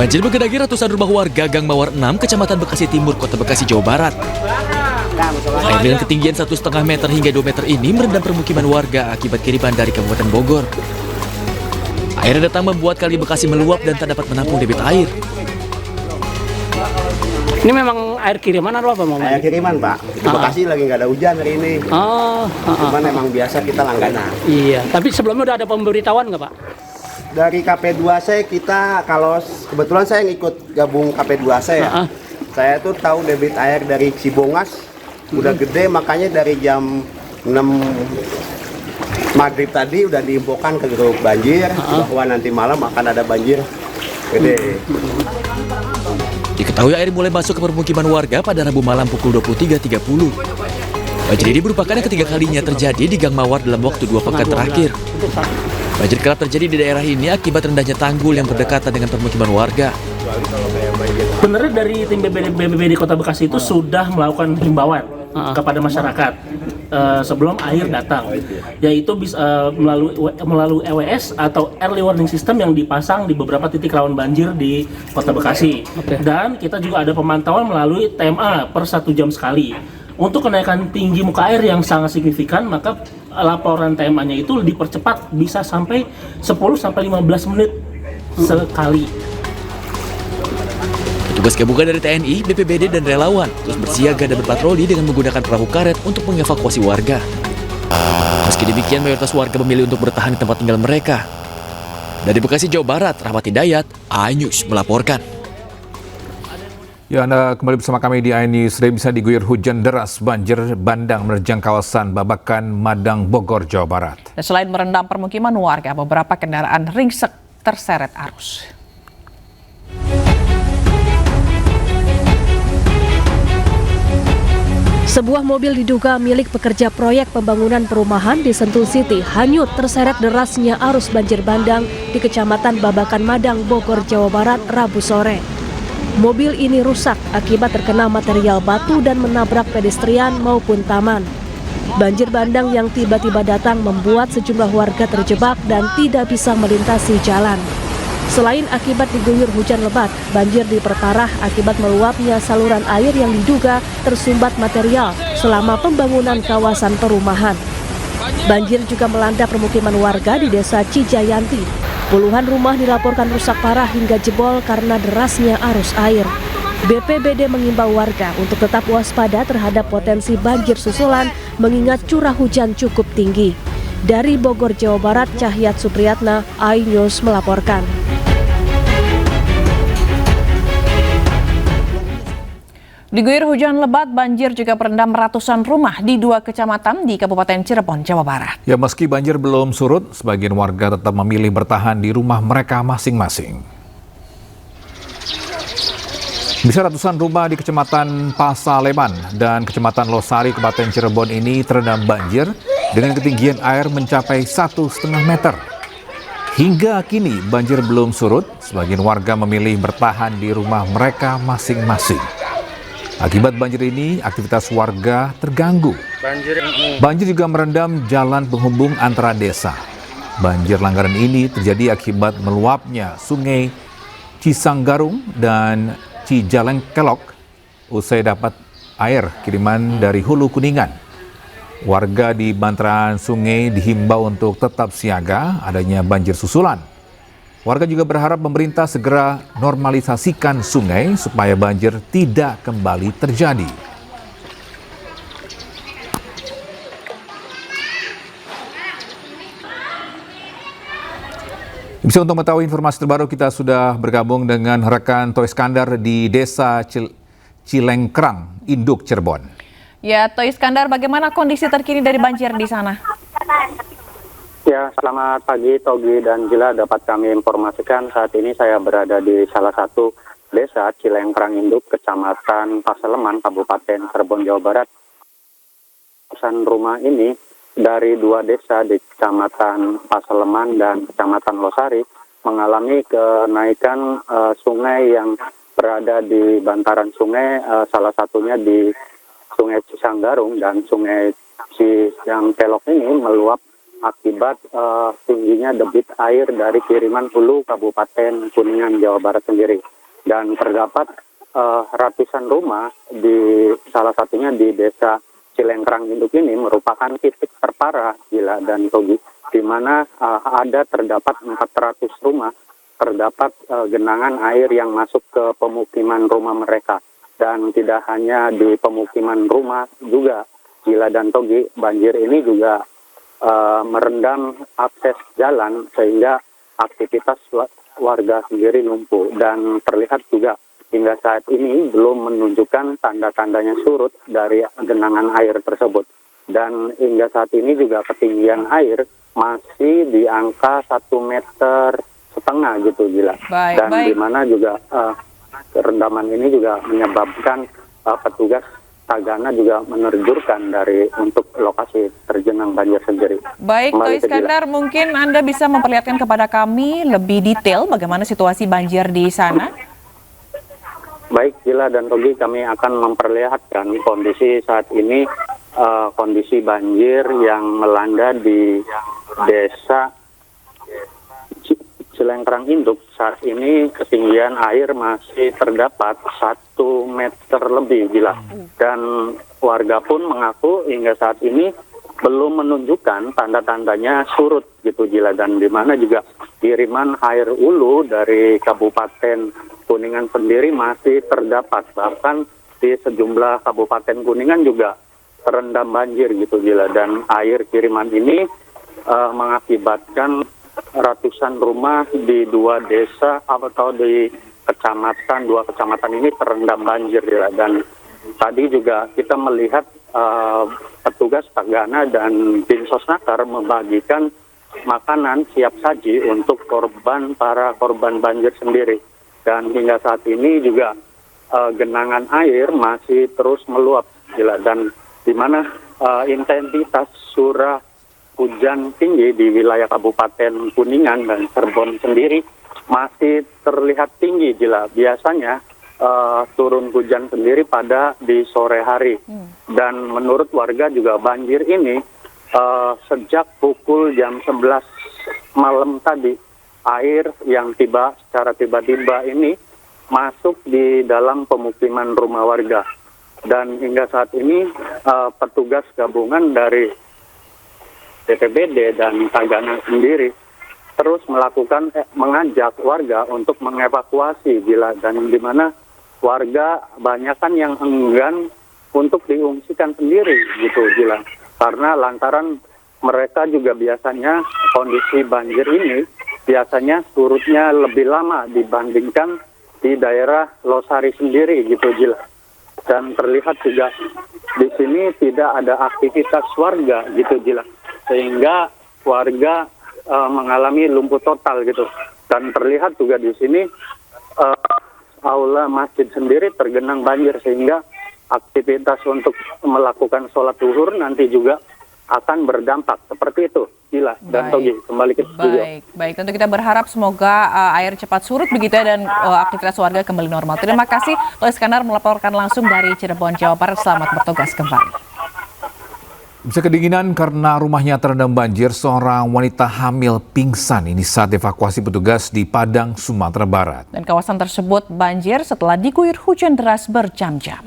Banjir menggenangi ratusan rumah warga Gang Mawar 6, Kecamatan Bekasi Timur, Kota Bekasi, Jawa Barat. Air dengan ketinggian 1,5 meter hingga 2 meter ini merendam permukiman warga akibat kiriman dari Kabupaten Bogor. Air yang datang membuat Kali Bekasi meluap dan tak dapat menampung debit air. Ini memang air kiriman atau apa, Mama? Air kiriman, Pak. Di Bekasi lagi nggak ada hujan hari ini. Cuman emang biasa kita langganan. Iya, tapi sebelumnya udah ada pemberitahuan nggak, Pak? Dari KP2C kita, kalau kebetulan saya ngikut gabung KP2C ya. Saya tuh tahu debit air dari Cibongas udah gede, makanya dari jam 6 maghrib tadi udah diinfokan ke grup banjir bahwa nanti malam akan ada banjir gede. Diketahui air mulai masuk ke permukiman warga pada Rabu malam pukul 23.30. Banjir ini merupakan yang ketiga kalinya terjadi di Gang Mawar dalam waktu 2 pekan terakhir. Banjir kerap terjadi di daerah ini akibat rendahnya tanggul yang berdekatan dengan permukiman warga. Benernya dari tim BPBD Kota Bekasi itu sudah melakukan himbauan kepada masyarakat sebelum air datang, yaitu bisa melalui EWS atau Early Warning System yang dipasang di beberapa titik rawan banjir di Kota Bekasi. Dan kita juga ada pemantauan melalui TMA per 1 jam sekali. Untuk kenaikan tinggi muka air yang sangat signifikan, maka laporan TMA-nya itu dipercepat bisa sampai 10-15 menit sekali. Petugas gabungan dari TNI, BPBD, dan relawan terus bersiaga dan berpatroli dengan menggunakan perahu karet untuk mengevakuasi warga. Meski demikian, mayoritas warga memilih untuk bertahan di tempat tinggal mereka. Dari Bekasi, Jawa Barat, Rahmat Hidayat, iNews melaporkan. Ya, Anda kembali bersama kami di iNews. Sudah bisa diguyur hujan deras, banjir bandang menerjang kawasan Babakan, Madang, Bogor, Jawa Barat. Dan selain merendam permukiman warga, beberapa kendaraan ringsek terseret arus. Sebuah mobil diduga milik pekerja proyek pembangunan perumahan di Sentul City hanyut terseret derasnya arus banjir bandang di Kecamatan Babakan, Madang, Bogor, Jawa Barat, Rabu sore. Mobil ini rusak akibat terkena material batu dan menabrak pedestrian maupun taman. Banjir bandang yang tiba-tiba datang membuat sejumlah warga terjebak dan tidak bisa melintasi jalan. Selain akibat diguyur hujan lebat, banjir diperparah akibat meluapnya saluran air yang diduga tersumbat material selama pembangunan kawasan perumahan. Banjir juga melanda permukiman warga di Desa Cijayanti. Puluhan rumah dilaporkan rusak parah hingga jebol karena derasnya arus air. BPBD mengimbau warga untuk tetap waspada terhadap potensi banjir susulan mengingat curah hujan cukup tinggi. Dari Bogor, Jawa Barat, Cahyat Supriyatna, iNews melaporkan. Diguyur hujan lebat, banjir juga merendam ratusan rumah di 2 kecamatan di Kabupaten Cirebon, Jawa Barat. Ya, meski banjir belum surut, sebagian warga tetap memilih bertahan di rumah mereka masing-masing. Bisa ratusan rumah di Kecamatan Pasaleman dan Kecamatan Losari, Kabupaten Cirebon ini terendam banjir dengan ketinggian air mencapai 1,5 meter. Hingga kini banjir belum surut, sebagian warga memilih bertahan di rumah mereka masing-masing. Akibat banjir ini, aktivitas warga terganggu. Banjir juga merendam jalan penghubung antara desa. Banjir langgaran ini terjadi akibat meluapnya Sungai Cisanggarung dan Cijalengkelok usai dapat air kiriman dari Hulu Kuningan. Warga di bantaran sungai dihimbau untuk tetap siaga adanya banjir susulan. Warga juga berharap pemerintah segera normalisasikan sungai supaya banjir tidak kembali terjadi. Bisa untuk mengetahui informasi terbaru, kita sudah bergabung dengan rekan Toy Iskandar di Desa Cilengkrang, Induk, Cirebon. Ya, Toy Iskandar, bagaimana kondisi terkini dari banjir di sana? Ya, selamat pagi Togi dan Gila. Dapat kami informasikan saat ini saya berada di salah satu desa Cilengkrang Induk, Kecamatan Pasaleman, Kabupaten Cirebon, Jawa Barat. Pesan rumah ini dari 2 desa di Kecamatan Pasaleman dan Kecamatan Losari mengalami kenaikan sungai yang berada di bantaran sungai, salah satunya di Sungai Cisanggarung dan Sungai Cisangkelok ini meluap akibat tingginya debit air dari kiriman hulu Kabupaten Kuningan, Jawa Barat sendiri. Dan terdapat ratusan rumah di salah satunya di desa Cilengkrang Induk ini merupakan titik terparah Gila dan Togi, di mana terdapat 400 rumah terdapat genangan air yang masuk ke pemukiman rumah mereka. Dan tidak hanya di pemukiman rumah juga Gila dan Togi, banjir ini juga merendam akses jalan sehingga aktivitas warga sendiri lumpuh. Dan terlihat juga hingga saat ini belum menunjukkan tanda-tandanya surut dari genangan air tersebut. Dan hingga saat ini juga ketinggian air masih di angka 1,5 meter gitu Gila. Dan di mana juga rendaman ini juga menyebabkan petugas Tagana juga menerjurkan untuk lokasi tergenang banjir sendiri. Baik, Toh Iskandar, mungkin Anda bisa memperlihatkan kepada kami lebih detail bagaimana situasi banjir di sana? Baik, Gila dan Togi, kami akan memperlihatkan kondisi saat ini, kondisi banjir yang melanda di desa Cilengkrang Induk. Saat ini ketinggian air masih terdapat 1 meter lebih Gila. Dan warga pun mengaku hingga saat ini belum menunjukkan tanda-tandanya surut gitu Gila. Dan di mana juga kiriman air hulu dari Kabupaten Kuningan sendiri masih terdapat. Bahkan di sejumlah Kabupaten Kuningan juga terendam banjir gitu Gila. Dan air kiriman ini mengakibatkan ratusan rumah di 2 desa atau di dua kecamatan ini terendam banjir Gila. Dan tadi juga kita melihat petugas Tagana dan Tim Sosnaker membagikan makanan siap saji untuk para korban banjir sendiri. Dan hingga saat ini juga genangan air masih terus meluap Gila. Dan di mana intensitas curah hujan tinggi di wilayah Kabupaten Kuningan dan Cirebon sendiri masih terlihat tinggi Gila. Biasanya turun hujan sendiri di sore hari. Dan menurut warga juga banjir ini sejak pukul jam 11 malam tadi, air yang secara tiba-tiba ini masuk di dalam pemukiman rumah warga. Dan hingga saat ini petugas gabungan dari BPBD dan Tagana sendiri terus mengajak warga untuk mengevakuasi Gila. Dan di mana warga banyakan yang enggan untuk diungsikan sendiri gitu Gila. Karena lantaran mereka juga biasanya kondisi banjir ini biasanya surutnya lebih lama dibandingkan di daerah Losari sendiri gitu Gila. Dan terlihat juga di sini tidak ada aktivitas warga gitu Gila. Sehingga warga mengalami lumpuh total gitu. Dan terlihat juga di sini aula masjid sendiri tergenang banjir, sehingga aktivitas untuk melakukan sholat zuhur nanti juga akan berdampak. Seperti itu Gila dan Togi, kembali ke studio. Baik, tentu kita berharap semoga air cepat surut begitu ya, dan aktivitas warga kembali normal. Terima kasih Toh Iskandar melaporkan langsung dari Cirebon, Jawa Barat. Selamat bertugas kembali. Bisa kedinginan karena rumahnya terendam banjir, seorang wanita hamil pingsan ini saat evakuasi petugas di Padang, Sumatera Barat. Dan kawasan tersebut banjir setelah diguyur hujan deras berjam-jam.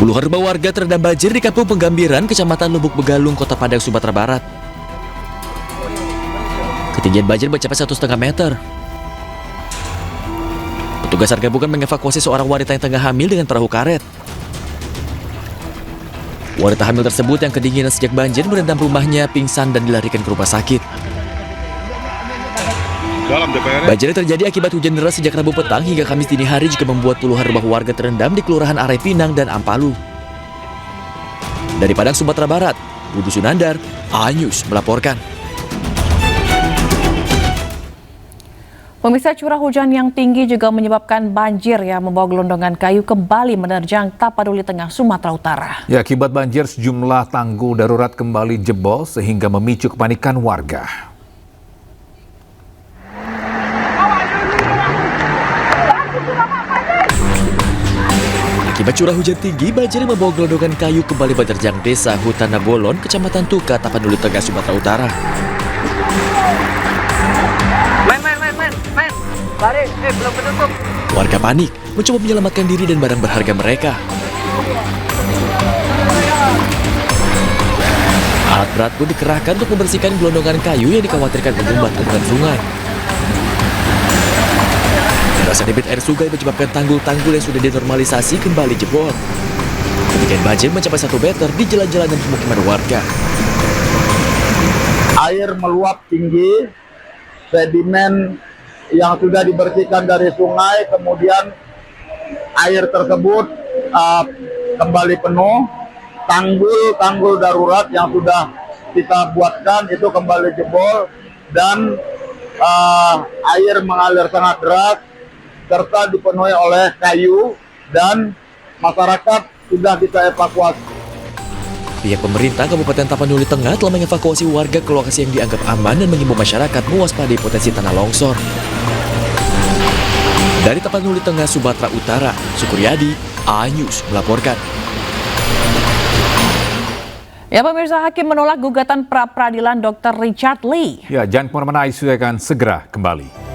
Puluhan rumah warga terendam banjir di Kampung Penggambiran, Kecamatan Lubuk Begalung, Kota Padang, Sumatera Barat. Ketinggian banjir mencapai 1,5 meter. Petugas SAR gabungan mengevakuasi seorang wanita yang tengah hamil dengan perahu karet. Wanita hamil tersebut yang kedinginan sejak banjir merendam rumahnya, pingsan dan dilarikan ke rumah sakit. Banjir yang terjadi akibat hujan deras sejak Rabu petang hingga Kamis dini hari juga membuat puluhan rumah warga terendam di Kelurahan Arai Pinang dan Ampalu. Dari Padang, Sumatera Barat, Budi Sunandar, A-News melaporkan. Pemirsa, curah hujan yang tinggi juga menyebabkan banjir yang membawa gelondongan kayu kembali menerjang Tapaduli Tengah, Sumatera Utara. Ya, akibat banjir sejumlah tanggul darurat kembali jebol sehingga memicu kepanikan warga. Akibat curah hujan tinggi, banjir yang membawa gelondongan kayu kembali menerjang desa Hutana Bolon, Kecamatan Tuka, Tapanuli Tengah, Sumatera Utara. Belum penutup. Warga panik, mencoba menyelamatkan diri dan barang berharga mereka. Alat berat pun dikerahkan untuk membersihkan gelondongan kayu yang dikhawatirkan menyumbat aliran sungai. Derasnya debit air sungai menyebabkan tanggul-tanggul yang sudah dinormalisasi kembali jebol. Ketinggian banjir mencapai 1 meter di jalan-jalan dan pemukiman warga. Air meluap tinggi, sedimen yang sudah dibersihkan dari sungai, kemudian air tersebut kembali penuh, tanggul darurat yang sudah kita buatkan itu kembali jebol, dan air mengalir sangat deras, serta dipenuhi oleh kayu, dan masyarakat sudah kita evakuasi. Pihak pemerintah Kabupaten Tapanuli Tengah telah mengevakuasi warga ke lokasi yang dianggap aman dan mengimbau masyarakat mewaspadai potensi tanah longsor. Dari Tapanuli Tengah, Sumatera Utara, Sukuryadi, iNews melaporkan. Ya pemirsa, hakim menolak gugatan pra-peradilan Dr. Richard Lee. Ya, jangan kemana-mana, isu akan segera kembali.